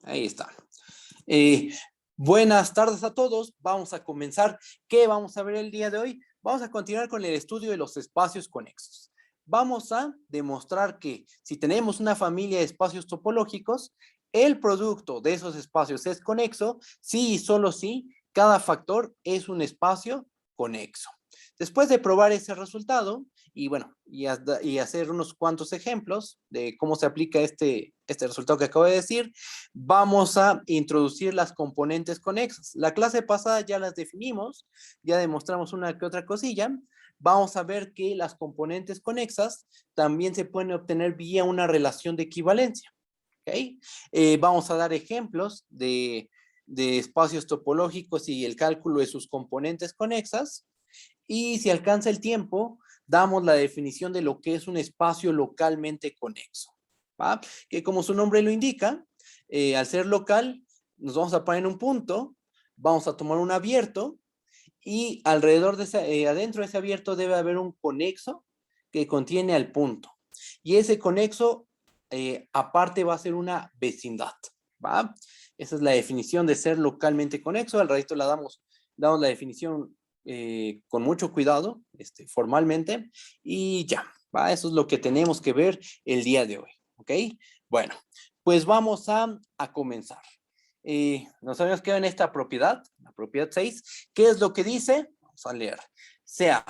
Ahí está. Buenas tardes a todos. Vamos a comenzar. ¿Qué vamos a ver el día de hoy? Vamos a continuar con el estudio de los espacios conexos. Vamos a demostrar que si tenemos una familia de espacios topológicos, el producto de esos espacios es conexo, sí y solo si cada factor es un espacio conexo. Después de probar ese resultado, y hacer unos cuantos ejemplos de cómo se aplica este resultado que acabo de decir, vamos a introducir las componentes conexas. La clase pasada ya las definimos, ya demostramos una que otra cosilla. Vamos a ver que las componentes conexas también se pueden obtener vía una relación de equivalencia. ¿Okay? Vamos a dar ejemplos de espacios topológicos y el cálculo de sus componentes conexas. Y si alcanza el tiempo, damos la definición de lo que es un espacio localmente conexo, ¿va? Que como su nombre lo indica, al ser local, nos vamos a poner en un punto, vamos a tomar un abierto y alrededor de adentro de ese abierto debe haber un conexo que contiene al punto. Y ese conexo, aparte, va a ser una vecindad, ¿va? Esa es la definición de ser localmente conexo. Al ratito damos la definición con mucho cuidado, formalmente, y ya, ¿va? Eso es lo que tenemos que ver el día de hoy, ¿ok? Bueno, pues vamos a comenzar. Nos habíamos quedado en esta propiedad, la propiedad 6. ¿Qué es lo que dice? Vamos a leer. Sea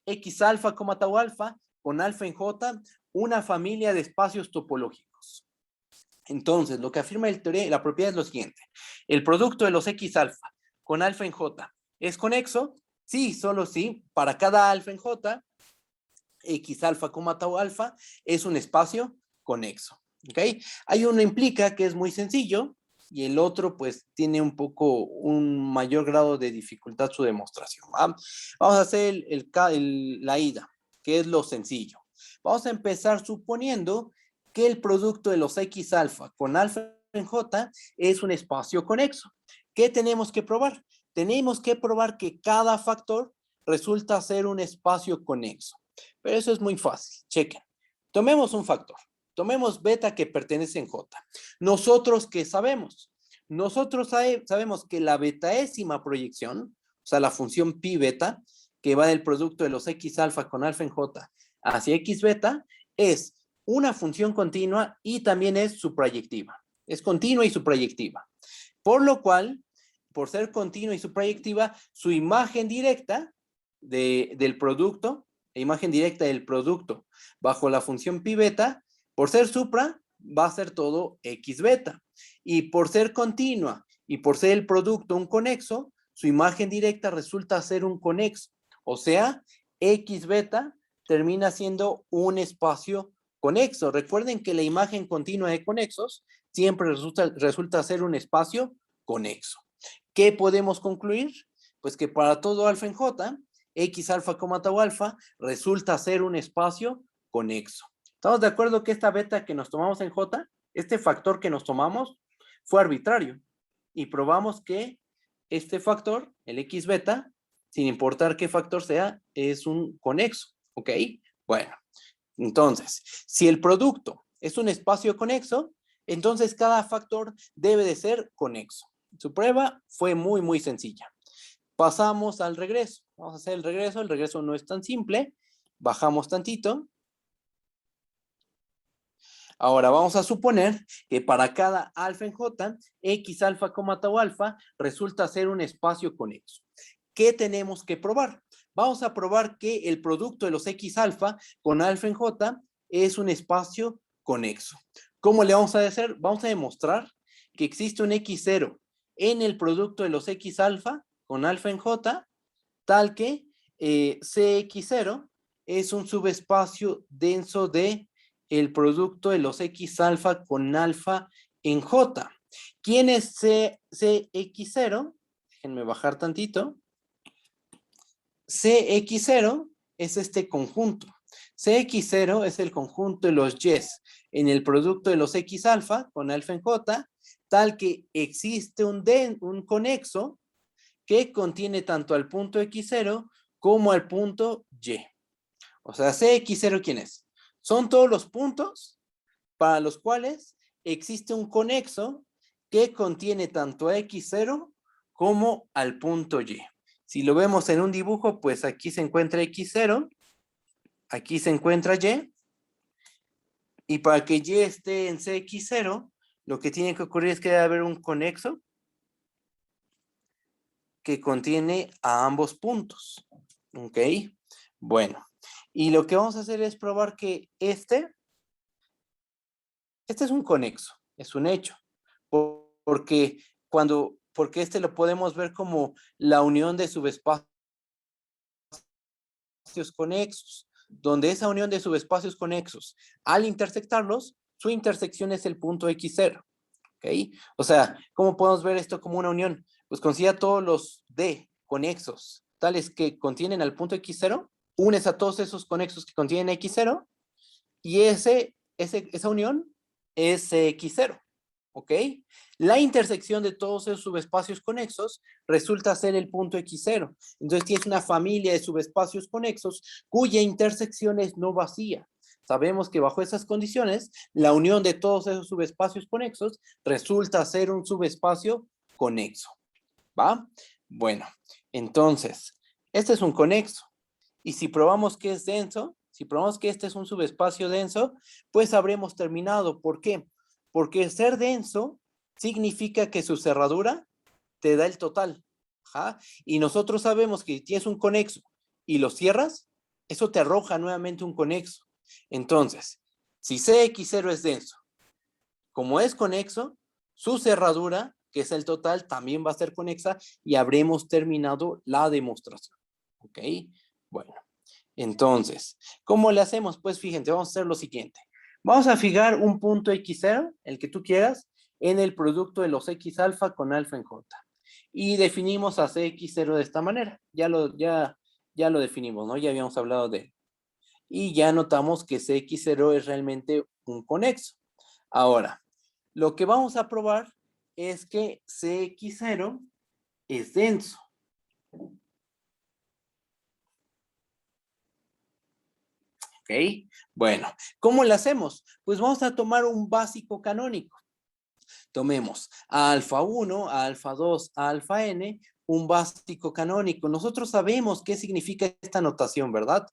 X alfa, tau alfa, con alfa en J, una familia de espacios topológicos. Entonces, lo que afirma la propiedad es lo siguiente. El producto de los X alfa con alfa en J es conexo. Sí, solo sí, para cada alfa en J, X alfa, tau alfa, es un espacio conexo. ¿Ok? Hay uno implica que es muy sencillo y el otro pues tiene un mayor grado de dificultad su demostración. ¿Va? Vamos a hacer la ida, que es lo sencillo. Vamos a empezar suponiendo que el producto de los X alfa con alfa en J es un espacio conexo. ¿Qué tenemos que probar? Tenemos que probar que cada factor resulta ser un espacio conexo. Pero eso es muy fácil. Chequen. Tomemos un factor. Tomemos beta que pertenece en J. ¿Nosotros qué sabemos? Nosotros sabemos que la betaésima proyección, o sea, la función pi beta, que va del producto de los X alfa con alfa en J hacia X beta, es una función continua y también es suprayectiva. Es continua y suprayectiva. Por lo cual, por ser continua y suprayectiva, su imagen directa del producto, la imagen directa del producto bajo la función pi beta, por ser supra, va a ser todo X beta. Y por ser continua y por ser el producto un conexo, su imagen directa resulta ser un conexo. O sea, X beta termina siendo un espacio conexo. Recuerden que la imagen continua de conexos siempre resulta ser un espacio conexo. ¿Qué podemos concluir? Pues que para todo alfa en J, X alfa, tau alfa, resulta ser un espacio conexo. ¿Estamos de acuerdo que esta beta que nos tomamos en J, este factor que nos tomamos, fue arbitrario? Y probamos que este factor, el X beta, sin importar qué factor sea, es un conexo. ¿Ok? Bueno, entonces, si el producto es un espacio conexo, entonces cada factor debe de ser conexo. Su prueba fue muy, muy sencilla. Pasamos al regreso. Vamos a hacer el regreso no es tan simple. Bajamos tantito. Ahora vamos a suponer que para cada alfa en J, X alfa, tau alfa, resulta ser un espacio conexo. ¿Qué tenemos que probar? Vamos a probar que el producto de los X alfa con alfa en J es un espacio conexo. ¿Cómo le vamos a hacer? Vamos a demostrar que existe un X0 en el producto de los X alfa con alfa en J, tal que CX0 es un subespacio denso de el producto de los X alfa con alfa en J. ¿Quién es CX0? Déjenme bajar tantito. CX0 es este conjunto. CX0 es el conjunto de los Ys en el producto de los X alfa con alfa en J, tal que existe un conexo que contiene tanto al punto X0 como al punto Y. O sea, CX0, ¿quién es? Son todos los puntos para los cuales existe un conexo que contiene tanto a x0 como al punto y. Si lo vemos en un dibujo, pues aquí se encuentra x0, aquí se encuentra y, y para que y esté en cx0, lo que tiene que ocurrir es que debe haber un conexo que contiene a ambos puntos. ¿Ok? Bueno, y lo que vamos a hacer es probar que este es un conexo, es un hecho, porque este lo podemos ver como la unión de subespacios conexos, donde esa unión de subespacios conexos, al intersectarlos, su intersección es el punto x0, ¿ok? O sea, ¿cómo podemos ver esto como una unión? Pues considera todos los D conexos, tales que contienen al punto x0, unes a todos esos conexos que contienen x0, y esa unión es x0, ¿ok? La intersección de todos esos subespacios conexos resulta ser el punto x0. Entonces tienes una familia de subespacios conexos cuya intersección es no vacía. Sabemos que bajo esas condiciones, la unión de todos esos subespacios conexos resulta ser un subespacio conexo, ¿va? Bueno, entonces, este es un conexo. Y si probamos que es denso, si probamos que este es un subespacio denso, pues habremos terminado. ¿Por qué? Porque ser denso significa que su cerradura te da el total. ¿Ja? Y nosotros sabemos que si tienes un conexo y lo cierras, eso te arroja nuevamente un conexo. Entonces, si CX0 es denso, como es conexo, su cerradura, que es el total, también va a ser conexa y habremos terminado la demostración. ¿Ok? Bueno. Entonces, ¿cómo le hacemos? Pues fíjense, vamos a hacer lo siguiente. Vamos a fijar un punto x0, el que tú quieras, en el producto de los x alfa con alfa en j. Y definimos a cx0 de esta manera. Ya lo definimos, ¿no? Ya habíamos hablado de él. Y ya notamos que cx0 es realmente un conexo. Ahora, lo que vamos a probar es que cx0 es denso. ¿Ok? Bueno, ¿cómo lo hacemos? Pues vamos a tomar un básico canónico. Tomemos a alfa 1, a alfa 2, a alfa n, un básico canónico. Nosotros sabemos qué significa esta notación, ¿verdad?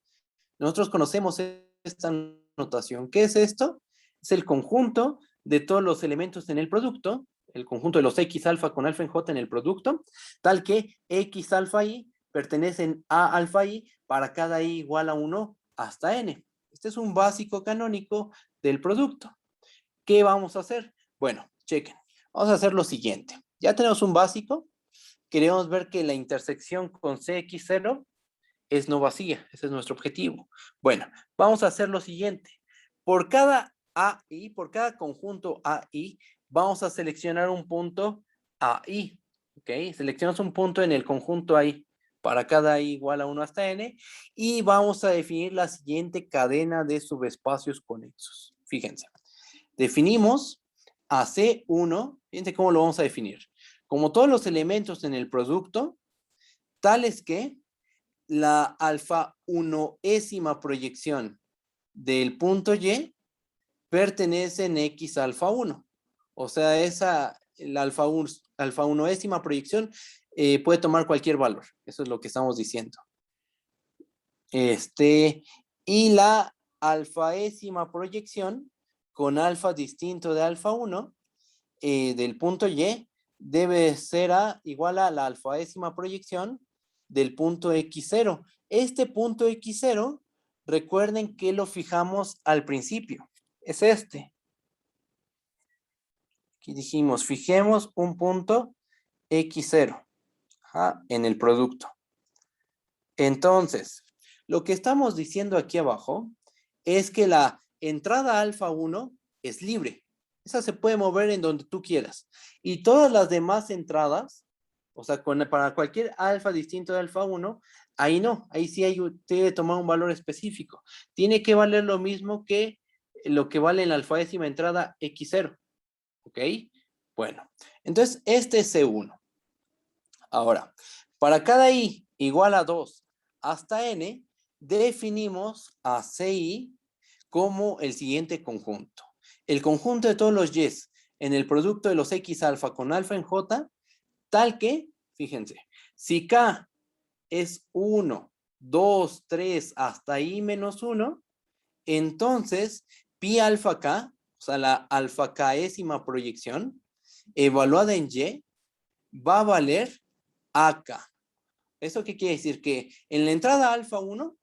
Nosotros conocemos esta notación. ¿Qué es esto? Es el conjunto de todos los elementos en el producto, el conjunto de los x alfa con alfa en j en el producto, tal que x alfa y pertenecen a alfa y para cada i igual a 1 hasta n. Este es un básico canónico del producto. ¿Qué vamos a hacer? Bueno, chequen. Vamos a hacer lo siguiente. Ya tenemos un básico. Queremos ver que la intersección con cx0 es no vacía. Ese es nuestro objetivo. Bueno, vamos a hacer lo siguiente. Por cada AI, por cada conjunto AI, vamos a seleccionar un punto AI. ¿Ok? Seleccionamos un punto en el conjunto AI para cada i igual a 1 hasta n y vamos a definir la siguiente cadena de subespacios conexos. Fíjense. Definimos a C1, fíjense cómo lo vamos a definir. Como todos los elementos en el producto, tales que la alfa unoésima proyección del punto Y pertenece en X alfa 1. O sea, la alfa unoésima proyección puede tomar cualquier valor. Eso es lo que estamos diciendo. Y la alfaésima proyección con alfa distinto de alfa 1 del punto Y debe ser igual a la alfaésima proyección del punto X0. Este punto X0, recuerden que lo fijamos al principio. Es este. Aquí dijimos, fijemos un punto X0 en el producto. Entonces, lo que estamos diciendo aquí abajo es que la entrada alfa 1 es libre. Esa se puede mover en donde tú quieras. Y todas las demás entradas, o sea, para cualquier alfa distinto de alfa 1, ahí no, ahí sí tiene que tomar un valor específico. Tiene que valer lo mismo que lo que vale en la alfaésima entrada X0. ¿Ok? Bueno, entonces este es C1. Ahora, para cada i igual a 2 hasta n, definimos a CI como el siguiente conjunto. El conjunto de todos los y's en el producto de los X alfa con alfa en J, tal que, fíjense, si K es 1, 2, 3 hasta I menos 1, entonces pi alfa K, o sea, la alfa Késima proyección, evaluada en Y, va a valer AK. ¿Eso qué quiere decir? Que en la entrada alfa 1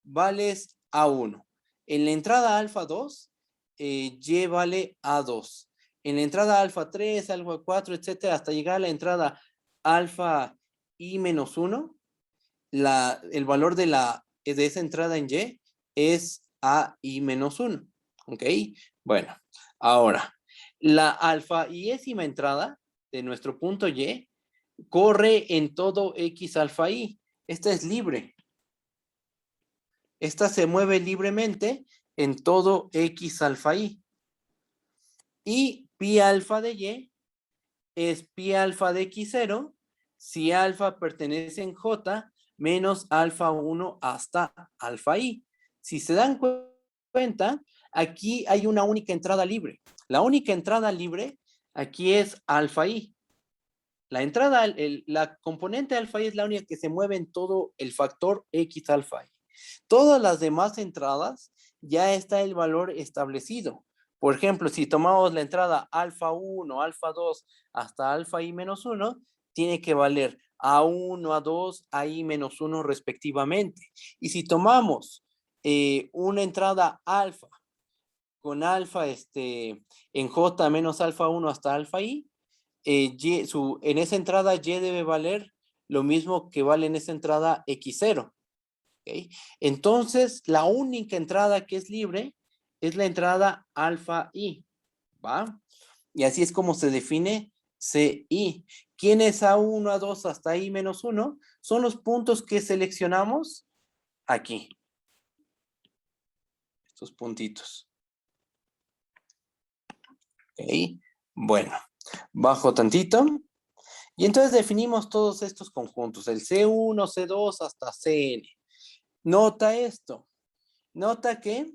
vales A1. En la entrada alfa 2, Y vale A2. En la entrada alfa 3, alfa 4, etcétera, hasta llegar a la entrada alfa I menos 1, el valor de esa entrada en Y es AI menos 1. ¿Ok? Bueno, ahora, la alfa Iésima entrada de nuestro punto Y corre en todo X alfa I. Esta es libre. Esta se mueve libremente en todo X alfa I. Y pi alfa de Y es pi alfa de X0 si alfa pertenece en J menos alfa 1 hasta alfa I. Si se dan cuenta, aquí hay una única entrada libre. La única entrada libre aquí es alfa I. La entrada, la componente alfa I es la única que se mueve en todo el factor X alfa I. Todas las demás entradas ya está el valor establecido. Por ejemplo, si tomamos la entrada alfa 1, alfa 2 hasta alfa I menos 1, tiene que valer A1, A2, AI menos 1 respectivamente. Y si tomamos una entrada alfa con alfa en J menos alfa 1 hasta alfa I, en esa entrada Y debe valer lo mismo que vale en esa entrada X0. ¿Okay? Entonces, la única entrada que es libre es la entrada alfa I, ¿va? Y así es como se define CI. ¿Quién es A1, A2 hasta I menos 1? Son los puntos que seleccionamos aquí. Estos puntitos. ¿Ok? Bueno, bajo tantito. Y entonces definimos todos estos conjuntos, el C1, C2 hasta Cn. Nota esto. Nota que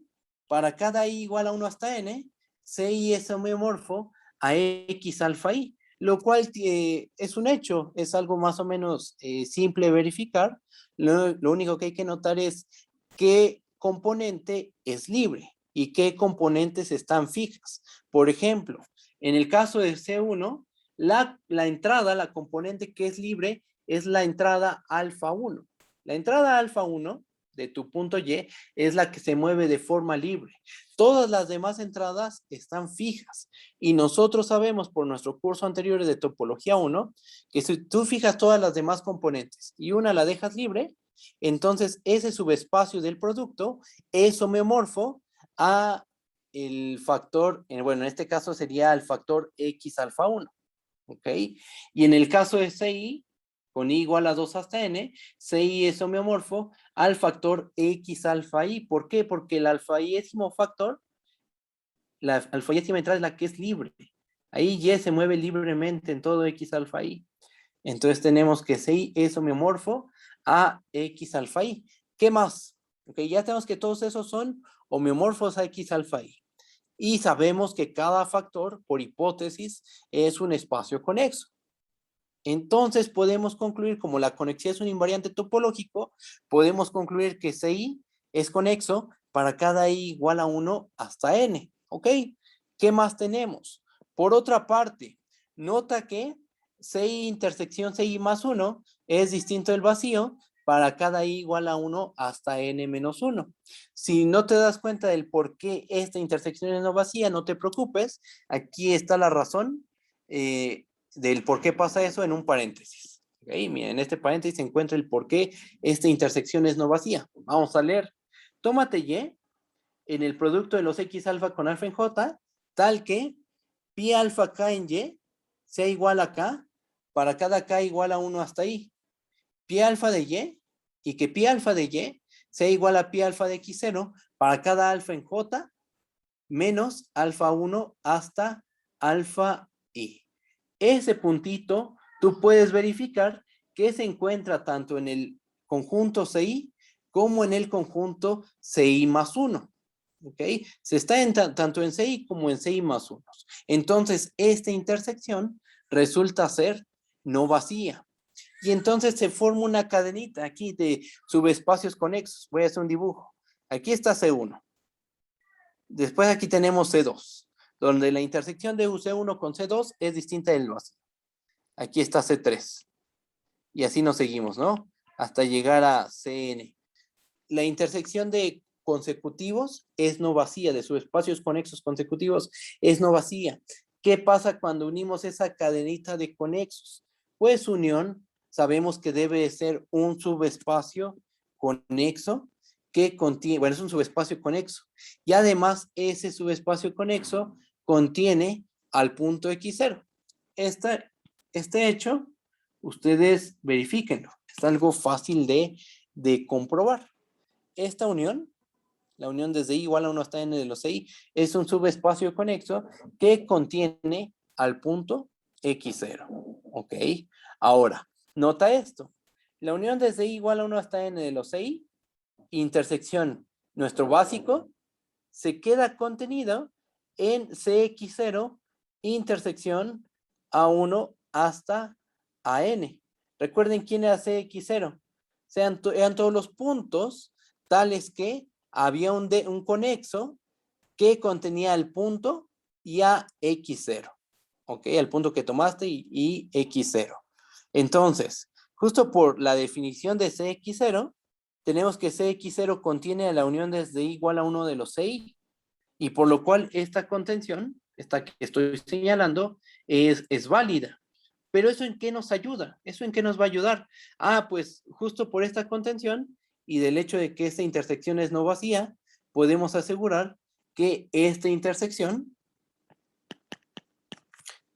para cada i igual a 1 hasta n, CI es homeomorfo a X alfa I, lo cual es un hecho, es algo más o menos simple de verificar. Lo único que hay que notar es qué componente es libre y qué componentes están fijas. Por ejemplo, en el caso de C1, la entrada, la componente que es libre, es la entrada alfa 1. La entrada alfa 1 de tu punto Y es la que se mueve de forma libre. Todas las demás entradas están fijas. Y nosotros sabemos por nuestro curso anterior de topología 1 que si tú fijas todas las demás componentes y una la dejas libre, entonces ese subespacio del producto es homeomorfo a el factor, bueno, en este caso sería el factor X alfa 1. ¿Ok? Y en el caso de CI, con I igual a 2 hasta N, CI es homeomorfo al factor X alfa I. ¿Por qué? Porque el alfaísimo factor, la alfaísima entrada es la que es libre. Ahí Y se mueve libremente en todo X alfa I. Entonces tenemos que CI es homeomorfo a X alfa I. ¿Qué más? Ok, ya tenemos que todos esos son homeomorfos a X alfa I. Y sabemos que cada factor, por hipótesis, es un espacio conexo. Entonces podemos concluir, como la conexidad es un invariante topológico, podemos concluir que CI es conexo para cada I igual a 1 hasta N. ¿Ok? ¿Qué más tenemos? Por otra parte, nota que CI intersección CI más 1 es distinto del vacío para cada I igual a 1 hasta N menos 1. Si no te das cuenta del por qué esta intersección es no vacía, no te preocupes. Aquí está la razón. Del por qué pasa eso en un paréntesis. ¿Okay? Miren, en este paréntesis se encuentra el por qué esta intersección es no vacía. Vamos a leer. Tómate Y en el producto de los X alfa con alfa en J, tal que pi alfa K en Y sea igual a K para cada K igual a 1 hasta I. Pi alfa de y que pi alfa de Y sea igual a pi alfa de X0 para cada alfa en J menos alfa 1 hasta alfa I. Ese puntito tú puedes verificar que se encuentra tanto en el conjunto CI como en el conjunto CI más 1. ¿ok? Se está tanto en CI como en CI más unos. Entonces, esta intersección resulta ser no vacía. Y entonces se forma una cadenita aquí de subespacios conexos. Voy a hacer un dibujo. Aquí está C1. Después aquí tenemos C2, donde la intersección de C1 con C2 es distinta del vacío. Aquí está C3. Y así nos seguimos, ¿no? Hasta llegar a CN. La intersección de consecutivos es no vacía, de subespacios conexos consecutivos es no vacía. ¿Qué pasa cuando unimos esa cadenita de conexos? Pues unión, sabemos que debe ser un subespacio conexo que contiene, bueno, es un subespacio conexo. Y además, ese subespacio conexo contiene al punto X0. Este hecho, ustedes verifíquenlo. Es algo fácil de comprobar. Esta unión, la unión desde I igual a 1 hasta n de los I, es un subespacio conexo que contiene al punto X0. ¿Ok? Ahora, nota esto. La unión desde I igual a 1 hasta n de los I, intersección, nuestro básico, se queda contenido en CX0, intersección A1 hasta AN. Recuerden quién era CX0. Eran todos los puntos tales que había un conexo que contenía el punto y a X0. ¿Ok? El punto que tomaste y X0. Entonces, justo por la definición de CX0, tenemos que CX0 contiene a la unión desde igual a 1 de los CI, y por lo cual esta contención, esta que estoy señalando, es válida. Pero ¿eso en qué nos ayuda? ¿Eso en qué nos va a ayudar? Ah, pues justo por esta contención y del hecho de que esta intersección es no vacía, podemos asegurar que esta intersección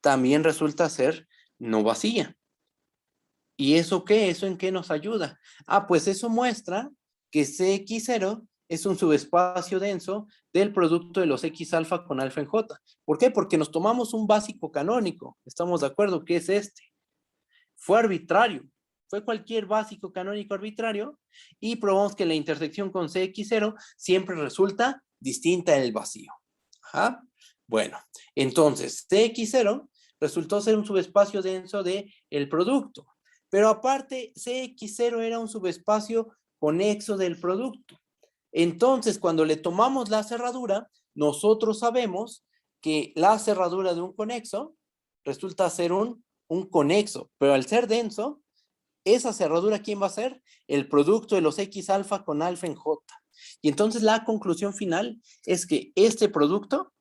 también resulta ser no vacía. ¿Y eso qué? ¿Eso en qué nos ayuda? Ah, pues eso muestra que CX0 es un subespacio denso del producto de los X alfa con alfa en J. ¿Por qué? Porque nos tomamos un básico canónico. ¿Estamos de acuerdo que es este? Fue arbitrario. Fue cualquier básico canónico arbitrario y probamos que la intersección con CX0 siempre resulta distinta en el vacío. Ajá. Bueno, entonces CX0 resultó ser un subespacio denso del producto. Pero aparte, CX0 era un subespacio conexo del producto. Entonces, cuando le tomamos la cerradura, nosotros sabemos que la cerradura de un conexo resulta ser un conexo, pero al ser denso, esa cerradura, ¿quién va a ser? El producto de los X alfa con alfa en J. Y entonces la conclusión final es que este producto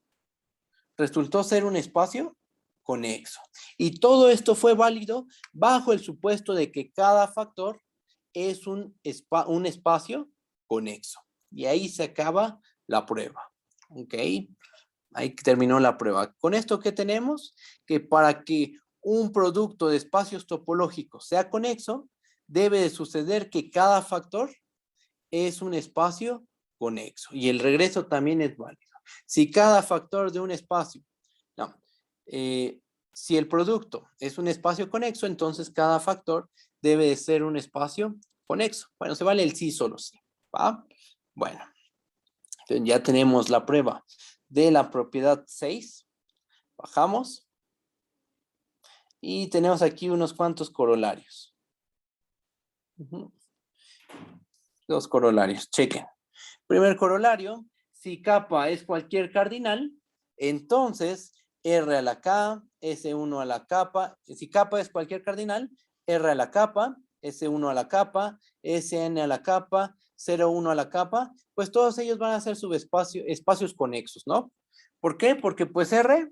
resultó ser un espacio conexo. Y todo esto fue válido bajo el supuesto de que cada factor es un espacio conexo. Y ahí se acaba la prueba. ¿Ok? Ahí terminó la prueba. Con esto, ¿qué tenemos? Que para que un producto de espacios topológicos sea conexo, debe de suceder que cada factor es un espacio conexo. Y el regreso también es válido. Si cada factor de un espacio, no, si el producto es un espacio conexo, entonces cada factor debe de ser un espacio conexo. Bueno, se vale el sí, solo sí. ¿Va? Bueno, entonces ya tenemos la prueba de la propiedad 6. Bajamos. Y tenemos aquí unos cuantos corolarios. Dos corolarios, chequen. Primer corolario, si kappa es cualquier cardinal, entonces R a la K, S1 a la kappa, si kappa es cualquier cardinal, R a la kappa, S1 a la kappa, Sn a la kappa, 0,1 a la kappa, pues todos ellos van a ser espacios conexos, ¿no? ¿Por qué? Porque pues R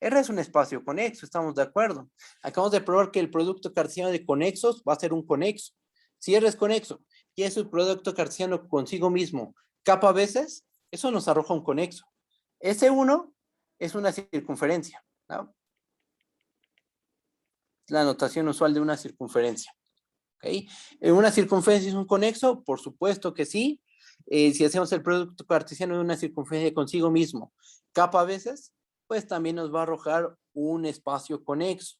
es un espacio conexo, estamos de acuerdo. Acabamos de probar que el producto cartesiano de conexos va a ser un conexo. Si R es conexo y es un producto cartesiano consigo mismo kappa veces, eso nos arroja un conexo. S1 es una circunferencia, ¿no? La notación usual de una circunferencia. ¿Okay? ¿Una circunferencia es un conexo? Por supuesto que sí. Si hacemos el producto cartesiano de una circunferencia consigo mismo kappa veces, pues también nos va a arrojar un espacio conexo.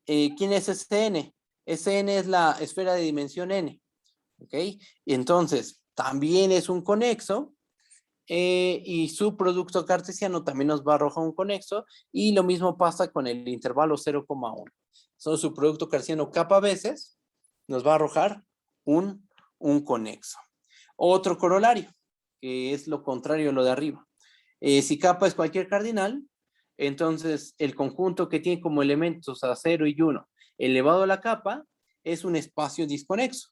¿Quién es Sn? Sn es la esfera de dimensión n. ¿Ok? Y entonces, también es un conexo y su producto cartesiano también nos va a arrojar un conexo, y lo mismo pasa con el intervalo 0,1. Son su producto cartesiano kappa veces, nos va a arrojar un conexo. Otro corolario, que es lo contrario a lo de arriba. Si kappa es cualquier cardinal, entonces el conjunto que tiene como elementos a 0 y 1 elevado a la kappa es un espacio disconexo.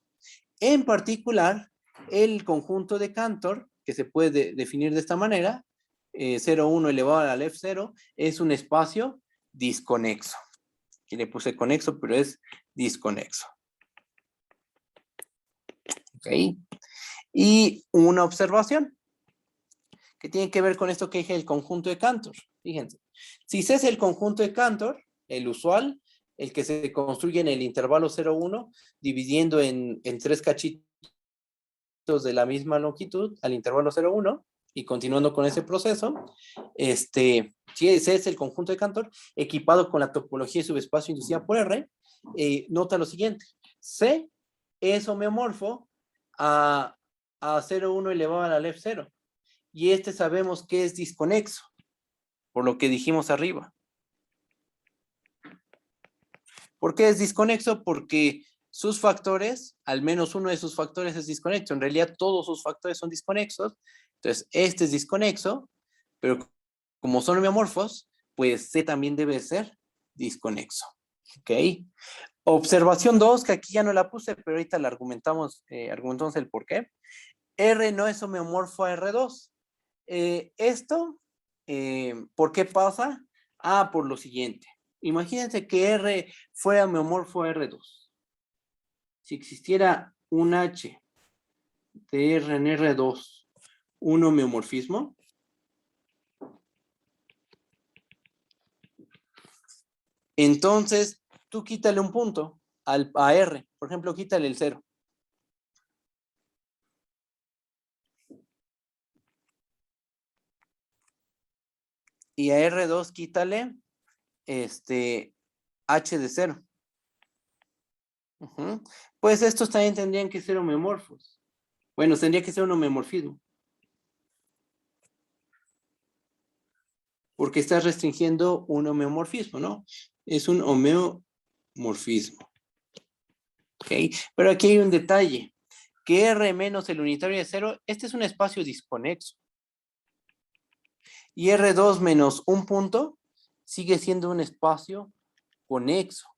En particular, el conjunto de Cantor, que se puede definir de esta manera, 0, 1 elevado a la F0, es un espacio disconexo. Aquí le puse conexo, pero es disconexo. ¿Ok? Y una observación que tiene que ver con esto que dije, el conjunto de Cantor. Fíjense, si C es el conjunto de Cantor, el usual, el que se construye en el intervalo 0, 1, dividiendo en 3 cachitos de la misma longitud al intervalo 0, 1, y continuando con ese proceso, si ese es el conjunto de Cantor, equipado con la topología de subespacio inducida por R, nota lo siguiente: C es homeomorfo a 0, 1 elevado a la F0, y sabemos que es disconexo, por lo que dijimos arriba. ¿Por qué es disconexo? Porque sus factores, al menos uno de sus factores es disconexo. En realidad todos sus factores son disconexos. Entonces, este es disconexo, pero como son homeomorfos, pues C también debe ser disconexo. ¿Ok? Observación 2, que aquí ya no la puse, pero ahorita la argumentamos el por qué. R no es homeomorfo a R2. ¿Por qué pasa? Por lo siguiente. Imagínense que R fuera homeomorfo a R2. Si existiera un H de R en R2, un homeomorfismo, entonces tú quítale un punto a R. Por ejemplo, quítale el 0. Y a R2 quítale H de 0. Pues estos también tendrían que ser homeomorfos. Bueno, tendría que ser un homeomorfismo. Porque estás restringiendo un homeomorfismo, ¿no? Es un homeomorfismo. ¿Ok? Pero aquí hay un detalle. Que R menos el unitario de 0, este es un espacio disconexo. Y R2 menos un punto sigue siendo un espacio conexo.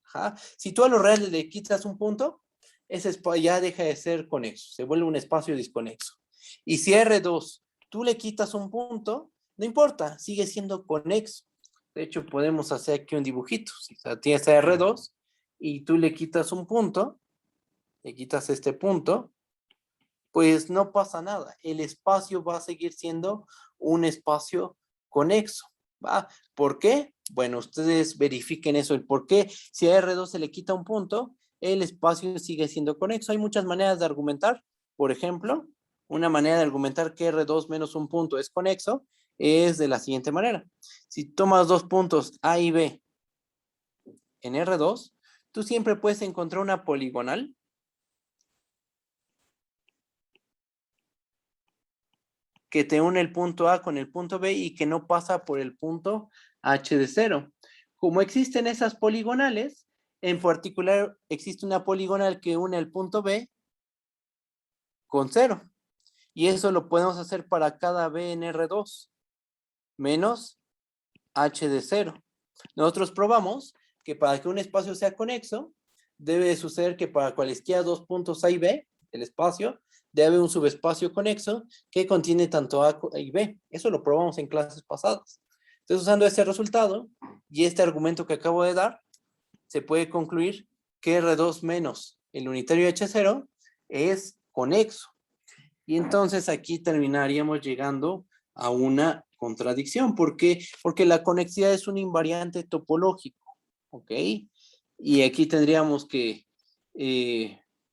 Ajá. Si tú a lo real le quitas un punto, ese ya deja de ser conexo, se vuelve un espacio disconexo. Y si a R2 tú le quitas un punto, no importa, sigue siendo conexo. De hecho, podemos hacer aquí un dibujito. Si tienes a R2 y tú le quitas un punto, le quitas este punto, pues no pasa nada. El espacio va a seguir siendo un espacio conexo. ¿Va? ¿Por qué? Bueno, ustedes verifiquen eso, el por qué. Si a R2 se le quita un punto, el espacio sigue siendo conexo. Hay muchas maneras de argumentar. Por ejemplo, una manera de argumentar que R2 menos un punto es conexo es de la siguiente manera. Si tomas dos puntos A y B en R2, tú siempre puedes encontrar una poligonal que te une el punto A con el punto B y que no pasa por el punto H de 0. Como existen esas poligonales, en particular existe una poligonal que une el punto B con 0. Y eso lo podemos hacer para cada B en R2 menos H de 0. Nosotros probamos que para que un espacio sea conexo, debe suceder que para cualesquiera dos puntos A y B del espacio, debe haber un subespacio conexo que contiene tanto A y B. Eso lo probamos en clases pasadas. Entonces, usando este resultado y este argumento que acabo de dar, se puede concluir que R2 menos el unitario H0 es conexo. Y entonces aquí terminaríamos llegando a una contradicción. ¿Por qué? Porque la conexidad es un invariante topológico. ¿Ok? Y aquí tendríamos que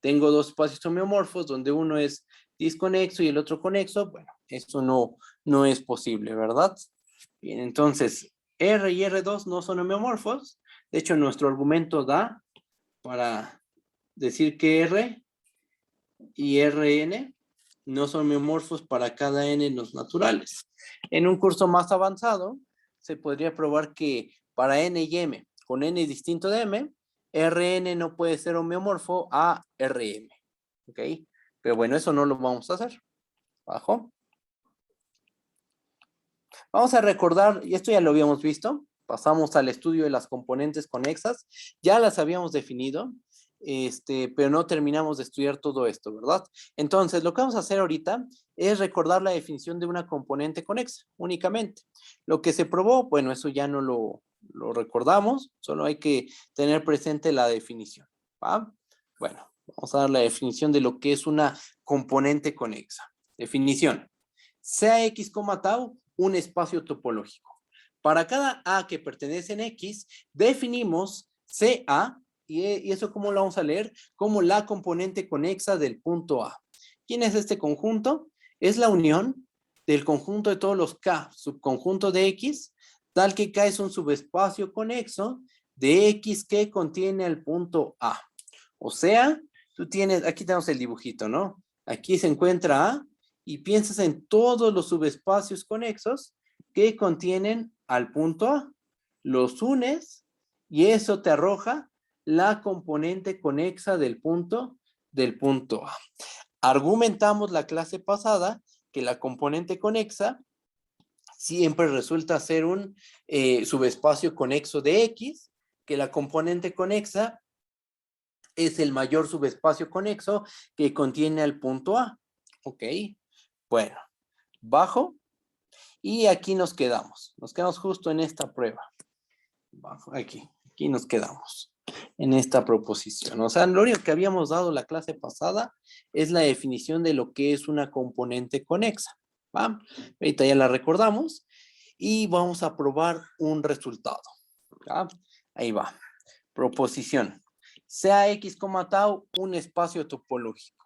tengo dos espacios homeomorfos donde uno es disconexo y el otro conexo. Bueno, eso no es posible, ¿verdad? Bien, entonces R y R2 no son homeomorfos. De hecho, nuestro argumento da para decir que R y Rn no son homeomorfos para cada n en los naturales. En un curso más avanzado, se podría probar que para n y m, con n distinto de m, Rn no puede ser homeomorfo a Rm. ¿Ok? Pero bueno, eso no lo vamos a hacer. Abajo. Vamos a recordar, y esto ya lo habíamos visto, pasamos al estudio de las componentes conexas, ya las habíamos definido, pero no terminamos de estudiar todo esto, ¿verdad? Entonces, lo que vamos a hacer ahorita es recordar la definición de una componente conexa, únicamente. Lo que se probó, bueno, eso ya no lo recordamos, solo hay que tener presente la definición, ¿va? Bueno, vamos a dar la definición de lo que es una componente conexa. Definición. Sea X, tau, un espacio topológico. Para cada A que pertenece en X, definimos CA, y eso ¿cómo lo vamos a leer? Como la componente conexa del punto A. ¿Quién es este conjunto? Es la unión del conjunto de todos los K, subconjunto de X, tal que K es un subespacio conexo de X que contiene el punto A. O sea, tú tienes, aquí tenemos el dibujito, ¿no? Aquí se encuentra A, y piensas en todos los subespacios conexos que contienen al punto A. Los unes y eso te arroja la componente conexa del punto A. Argumentamos la clase pasada que la componente conexa siempre resulta ser un subespacio conexo de X, que la componente conexa es el mayor subespacio conexo que contiene al punto A. ¿Ok? Bueno, bajo y aquí nos quedamos. Nos quedamos justo en esta prueba. Bajo, aquí nos quedamos en esta proposición. O sea, lo único que habíamos dado la clase pasada es la definición de lo que es una componente conexa. ¿Va? Ahorita ya la recordamos y vamos a probar un resultado. ¿Va? Ahí va. Proposición. Sea X, tau un espacio topológico.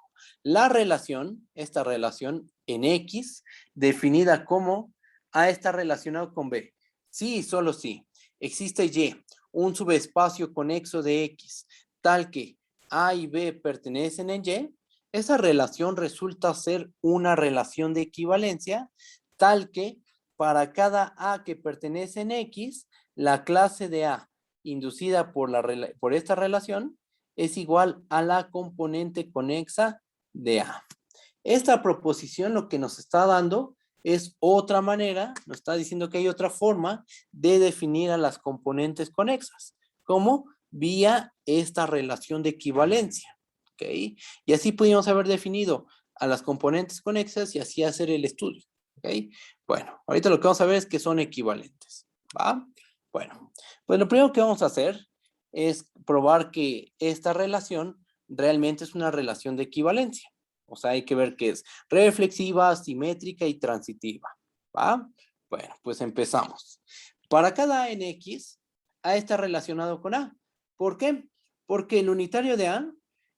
La relación, esta relación en X, definida como A está relacionado con B. Sí, solo sí. Existe Y, un subespacio conexo de X, tal que A y B pertenecen en Y. Esa relación resulta ser una relación de equivalencia, tal que para cada A que pertenece en X, la clase de A inducida por esta relación es igual a la componente conexa de A. Esta proposición lo que nos está dando es otra manera, nos está diciendo que hay otra forma de definir a las componentes conexas, como vía esta relación de equivalencia. ¿Ok? Y así pudimos haber definido a las componentes conexas y así hacer el estudio. ¿Ok? Bueno, ahorita lo que vamos a ver es que son equivalentes. ¿Va? Bueno, pues lo primero que vamos a hacer es probar que esta relación realmente es una relación de equivalencia. O sea, hay que ver que es reflexiva, simétrica y transitiva. ¿Va? Bueno, pues empezamos. Para cada nx, A está relacionado con A. ¿Por qué? Porque el unitario de A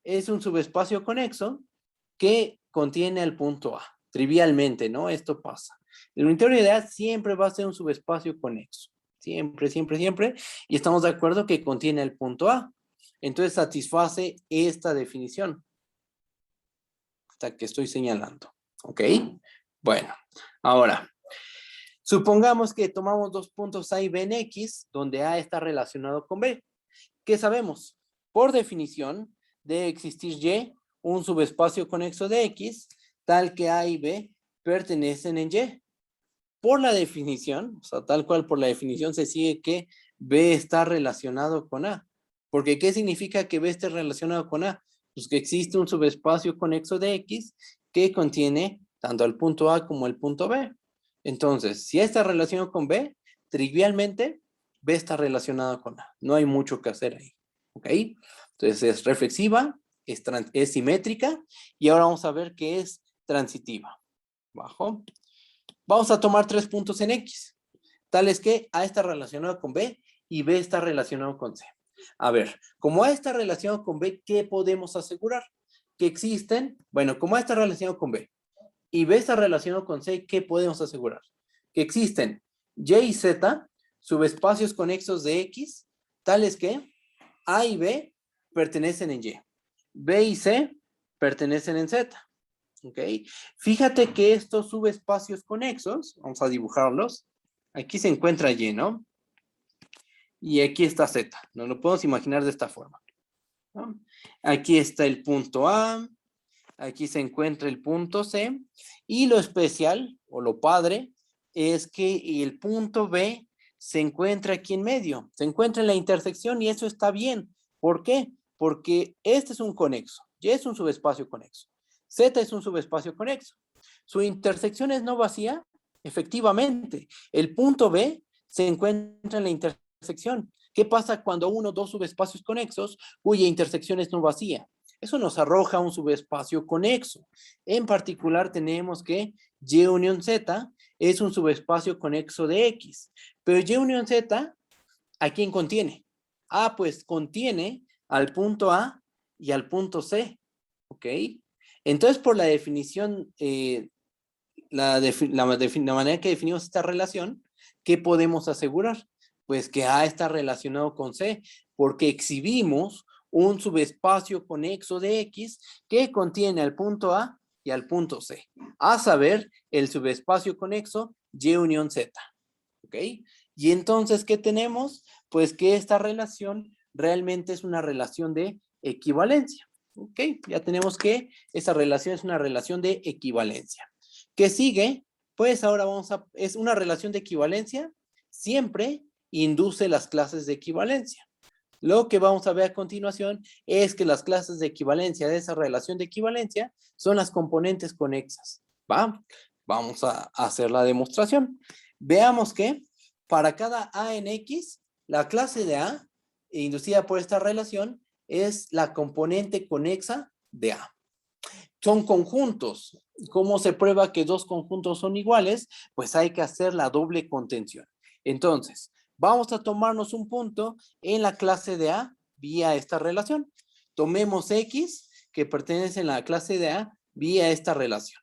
es un subespacio conexo que contiene el punto A. Trivialmente, ¿no? Esto pasa. El unitario de A siempre va a ser un subespacio conexo. Siempre, siempre, siempre. Y estamos de acuerdo que contiene el punto A. Entonces satisface esta definición. Hasta que estoy señalando. ¿Ok? Bueno, ahora, supongamos que tomamos dos puntos A y B en X, donde A está relacionado con B. ¿Qué sabemos? Por definición, debe existir Y, un subespacio conexo de X, tal que A y B pertenecen en Y. Por la definición, o sea, tal cual por la definición se sigue que B está relacionado con A. Porque ¿qué significa que B esté relacionado con A? Pues que existe un subespacio conexo de X que contiene tanto el punto A como el punto B. Entonces, si A está relacionado con B, trivialmente B está relacionado con A. No hay mucho que hacer ahí. ¿Ok? Entonces es reflexiva, es simétrica y ahora vamos a ver qué es transitiva. Bajo. Vamos a tomar 3 puntos en X, tales que A está relacionado con B y B está relacionado con C. A ver, como A está relacionado con B, ¿qué podemos asegurar? Que existen, bueno, como A está relacionado con B y B está relacionado con C, ¿qué podemos asegurar? Que existen Y y Z, subespacios conexos de X, tales que A y B pertenecen en Y. B y C pertenecen en Z. ¿Ok? Fíjate que estos subespacios conexos, vamos a dibujarlos. Aquí se encuentra Y, ¿no? Y aquí está Z. Nos lo podemos imaginar de esta forma, ¿no? Aquí está el punto A, aquí se encuentra el punto C, y lo especial, o lo padre, es que el punto B se encuentra aquí en medio, se encuentra en la intersección y eso está bien. ¿Por qué? Porque este es un conexo, Y es un subespacio conexo, Z es un subespacio conexo. Su intersección es no vacía, efectivamente. El punto B se encuentra en la intersección. ¿Qué pasa cuando uno o dos subespacios conexos cuya intersección es no vacía? Eso nos arroja un subespacio conexo. En particular tenemos que Y unión Z es un subespacio conexo de X. Pero Y unión Z, ¿a quién contiene? Ah, pues contiene al punto A y al punto C. ¿Ok? Entonces, por la definición, la manera que definimos esta relación, ¿qué podemos asegurar? Pues que A está relacionado con C, porque exhibimos un subespacio conexo de X que contiene al punto A y al punto C. A saber, el subespacio conexo Y unión Z. ¿Ok? Y entonces, ¿qué tenemos? Pues que esta relación realmente es una relación de equivalencia. ¿Ok? Ya tenemos que esa relación es una relación de equivalencia. ¿Qué sigue? Pues ahora es una relación de equivalencia, siempre induce las clases de equivalencia. Lo que vamos a ver a continuación es que las clases de equivalencia de esa relación de equivalencia son las componentes conexas. ¿Va? Vamos a hacer la demostración. Veamos que para cada A en X, la clase de A, inducida por esta relación, es la componente conexa de A. Son conjuntos. ¿Cómo se prueba que dos conjuntos son iguales? Pues hay que hacer la doble contención. Entonces, vamos a tomarnos un punto en la clase de A vía esta relación. Tomemos X, que pertenece a la clase de A, vía esta relación.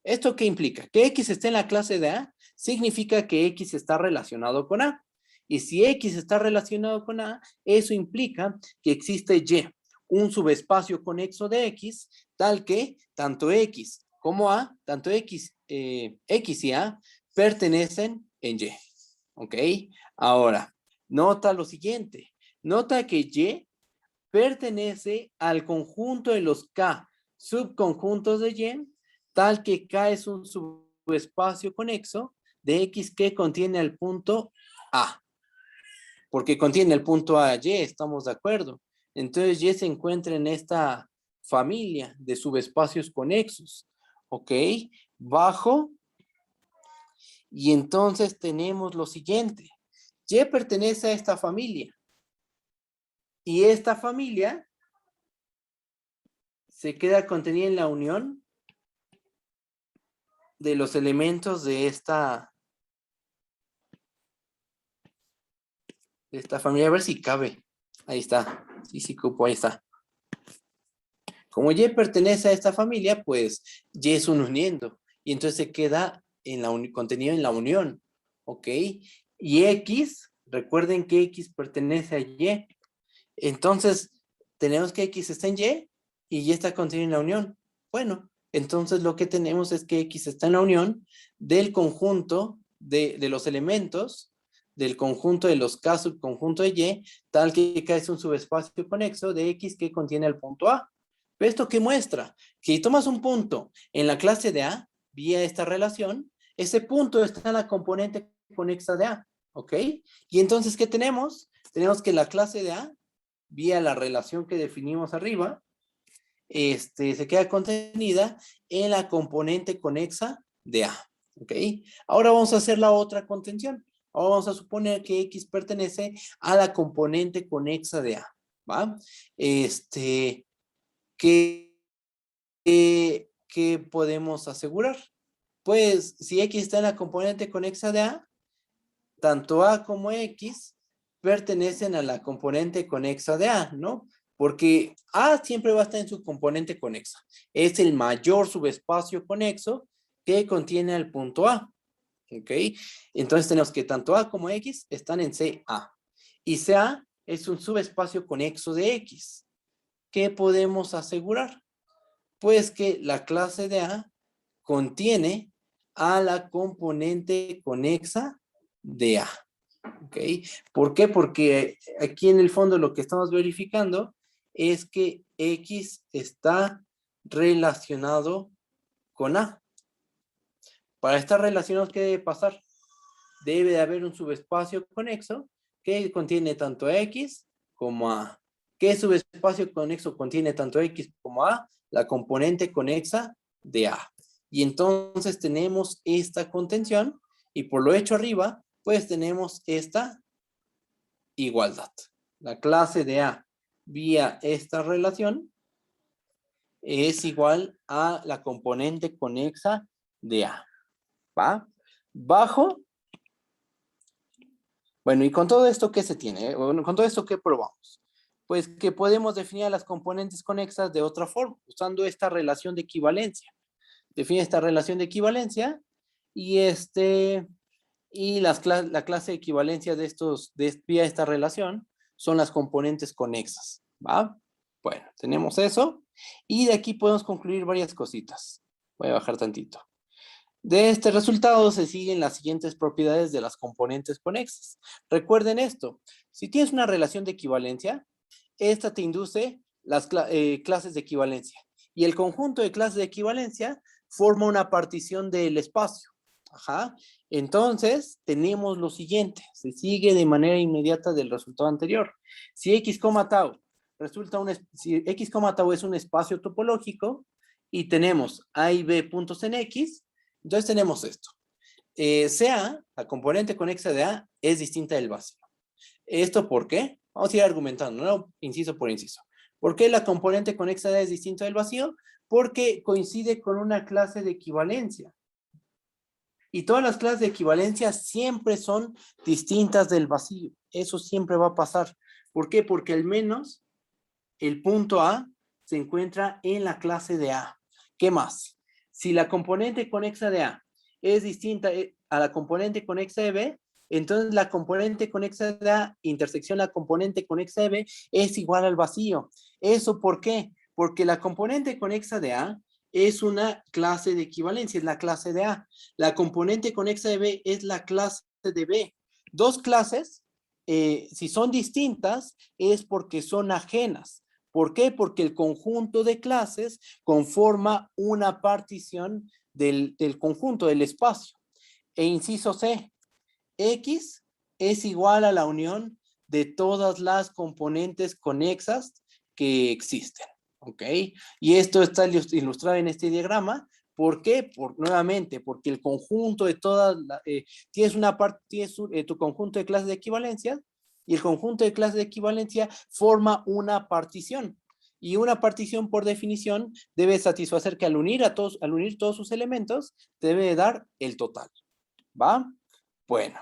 ¿Esto qué implica? Que X esté en la clase de A, significa que X está relacionado con A. Y si X está relacionado con A, eso implica que existe Y, un subespacio conexo de X, tal que tanto X como A, tanto X y A, pertenecen en Y. ¿Ok? Ahora, nota lo siguiente. Nota que Y pertenece al conjunto de los K subconjuntos de Y, tal que K es un subespacio conexo de X que contiene el punto A. Porque contiene el punto A y, estamos de acuerdo. Entonces Y se encuentra en esta familia de subespacios conexos. ¿Ok? Bajo. Y entonces tenemos lo siguiente. Y pertenece a esta familia. Y esta familia se queda contenida en la unión de los elementos de esta familia. A ver si cabe. Ahí está. Sí, cupo, ahí está. Como Y pertenece a esta familia, pues Y es un uniendo. Y entonces se queda contenido en la unión. ¿Ok? Y X, recuerden que X pertenece a Y. Entonces, tenemos que X está en y Y está contenido en la unión. Bueno, entonces lo que tenemos es que X está en la unión del conjunto de los elementos, del conjunto de los K subconjunto de Y, tal que K es un subespacio conexo de X que contiene el punto A. ¿Esto qué muestra? Que si tomas un punto en la clase de A, vía esta relación, ese punto está en la componente conexa de A. ¿Ok? Y entonces, ¿qué tenemos? Tenemos que la clase de A, vía la relación que definimos arriba, se queda contenida en la componente conexa de A. ¿Ok? Ahora vamos a hacer la otra contención. Ahora vamos a suponer que X pertenece a la componente conexa de A. ¿Va? ¿Qué podemos asegurar? Pues si X está en la componente conexa de A, tanto A como X pertenecen a la componente conexa de A, ¿no? Porque A siempre va a estar en su componente conexa. Es el mayor subespacio conexo que contiene al punto A. ¿Ok? Entonces tenemos que tanto A como X están en CA. Y CA es un subespacio conexo de X. ¿Qué podemos asegurar? Pues que la clase de A contiene a la componente conexa de A. ¿Ok? ¿Por qué? Porque aquí en el fondo lo que estamos verificando es que X está relacionado con A. Para estar relacionados, ¿qué debe pasar? Debe de haber un subespacio conexo que contiene tanto a X como a A. ¿Qué subespacio conexo contiene tanto X como A? La componente conexa de A. Y entonces tenemos esta contención y por lo hecho arriba, pues tenemos esta igualdad. La clase de A vía esta relación es igual a la componente conexa de A. ¿Va? Bajo. Bueno, y con todo esto, ¿qué se tiene? Bueno, con todo esto, ¿qué probamos? Pues que podemos definir a las componentes conexas de otra forma, usando esta relación de equivalencia. Define esta relación de equivalencia y la clase de equivalencia vía esta relación son las componentes conexas, ¿va? Bueno, tenemos eso y de aquí podemos concluir varias cositas. Voy a bajar tantito. De este resultado se siguen las siguientes propiedades de las componentes conexas. Recuerden esto, si tienes una relación de equivalencia, esta te induce las clases de equivalencia y el conjunto de clases de equivalencia forma una partición del espacio. Ajá. Entonces, tenemos lo siguiente, se sigue de manera inmediata del resultado anterior. Si X, tau si X, tau es un espacio topológico y tenemos A y B puntos en X, entonces tenemos esto. CA, la componente conexa de A, es distinta del vacío. ¿Esto por qué? Vamos a ir argumentando, ¿no? Inciso por inciso. ¿Por qué la componente conexa de A es distinta del vacío? Porque coincide con una clase de equivalencia. Y todas las clases de equivalencia siempre son distintas del vacío. Eso siempre va a pasar. ¿Por qué? Porque al menos el punto A se encuentra en la clase de A. ¿Qué más? Si la componente conexa de A es distinta a la componente conexa de B, entonces la componente conexa de A intersección la componente conexa de B es igual al vacío. ¿Eso por qué? Porque la componente conexa de A es una clase de equivalencia, es la clase de A. La componente conexa de B es la clase de B. Dos clases, si son distintas, es porque son ajenas. ¿Por qué? Porque el conjunto de clases conforma una partición del conjunto, del espacio. E inciso C, X es igual a la unión de todas las componentes conexas que existen. ¿Ok? Y esto está ilustrado en este diagrama. ¿Por qué? Nuevamente, porque el conjunto de todas, tienes tu conjunto de clases de equivalencia y el conjunto de clases de equivalencia forma una partición. Y una partición, por definición, debe satisfacer que al unir todos sus elementos, debe dar el total. ¿Va? Bueno,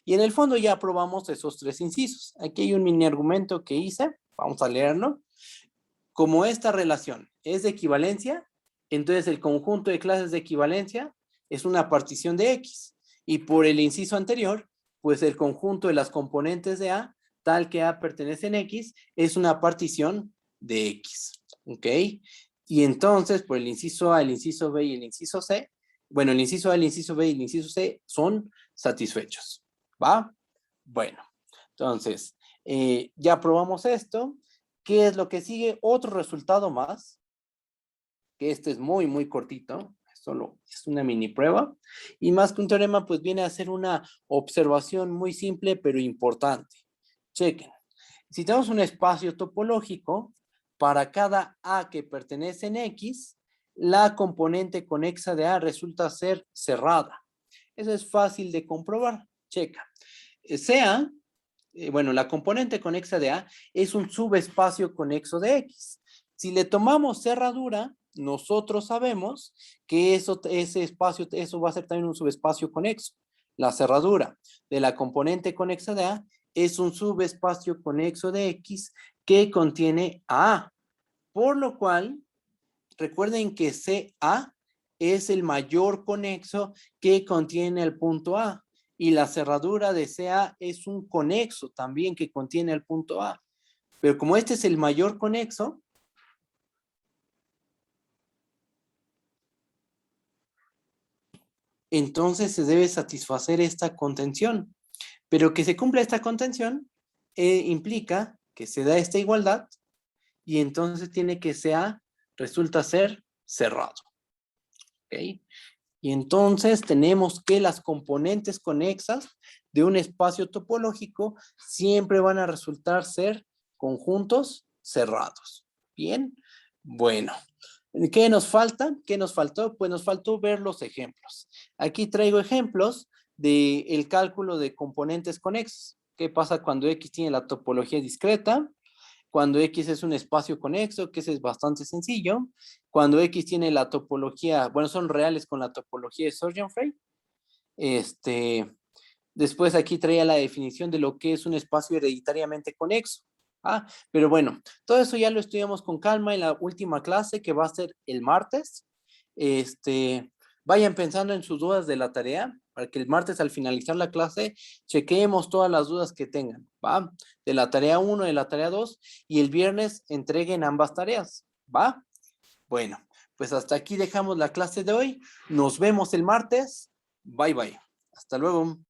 y en el fondo ya probamos esos tres incisos. Aquí hay un mini argumento que hice, vamos a leerlo. Como esta relación es de equivalencia, entonces el conjunto de clases de equivalencia es una partición de X. Y por el inciso anterior, pues el conjunto de las componentes de A, tal que A pertenece en X, es una partición de X. ¿Ok? Y entonces, por el inciso A, el inciso B y el inciso C, bueno, el inciso A, el inciso B y el inciso C son satisfechos. ¿Va? Bueno, entonces, ya probamos esto. ¿Qué es lo que sigue? Otro resultado más, que este es muy, muy cortito, solo es una mini prueba, y más que un teorema, pues viene a ser una observación muy simple, pero importante. Chequen, si tenemos un espacio topológico, para cada A que pertenece en X, la componente conexa de A resulta ser cerrada. Eso es fácil de comprobar, checa. Sea bueno, la componente conexa de A es un subespacio conexo de X. Si le tomamos cerradura, nosotros sabemos que ese espacio, eso va a ser también un subespacio conexo. La cerradura de la componente conexa de A es un subespacio conexo de X que contiene a A. Por lo cual, recuerden que CA es el mayor conexo que contiene el punto A. Y la cerradura de CA es un conexo también que contiene el punto A. Pero como este es el mayor conexo, entonces se debe satisfacer esta contención. Pero que se cumpla esta contención implica que se da esta igualdad y entonces tiene que resulta ser cerrado. ¿Ok? Y entonces tenemos que las componentes conexas de un espacio topológico siempre van a resultar ser conjuntos cerrados. Bien, bueno. ¿Qué nos falta? ¿Qué nos faltó? Pues nos faltó ver los ejemplos. Aquí traigo ejemplos del cálculo de componentes conexos. ¿Qué pasa cuando X tiene la topología discreta? Cuando X es un espacio conexo, que ese es bastante sencillo. Cuando X tiene la topología, bueno, son reales con la topología de Sorgenfrey. Después aquí traía la definición de lo que es un espacio hereditariamente conexo. Pero bueno, todo eso ya lo estudiamos con calma en la última clase que va a ser el martes. Vayan pensando en sus dudas de la tarea para que el martes al finalizar la clase chequeemos todas las dudas que tengan, ¿va? De la tarea 1, de la tarea 2 y el viernes entreguen ambas tareas, ¿va? Bueno, pues hasta aquí dejamos la clase de hoy. Nos vemos el martes. Bye bye. Hasta luego.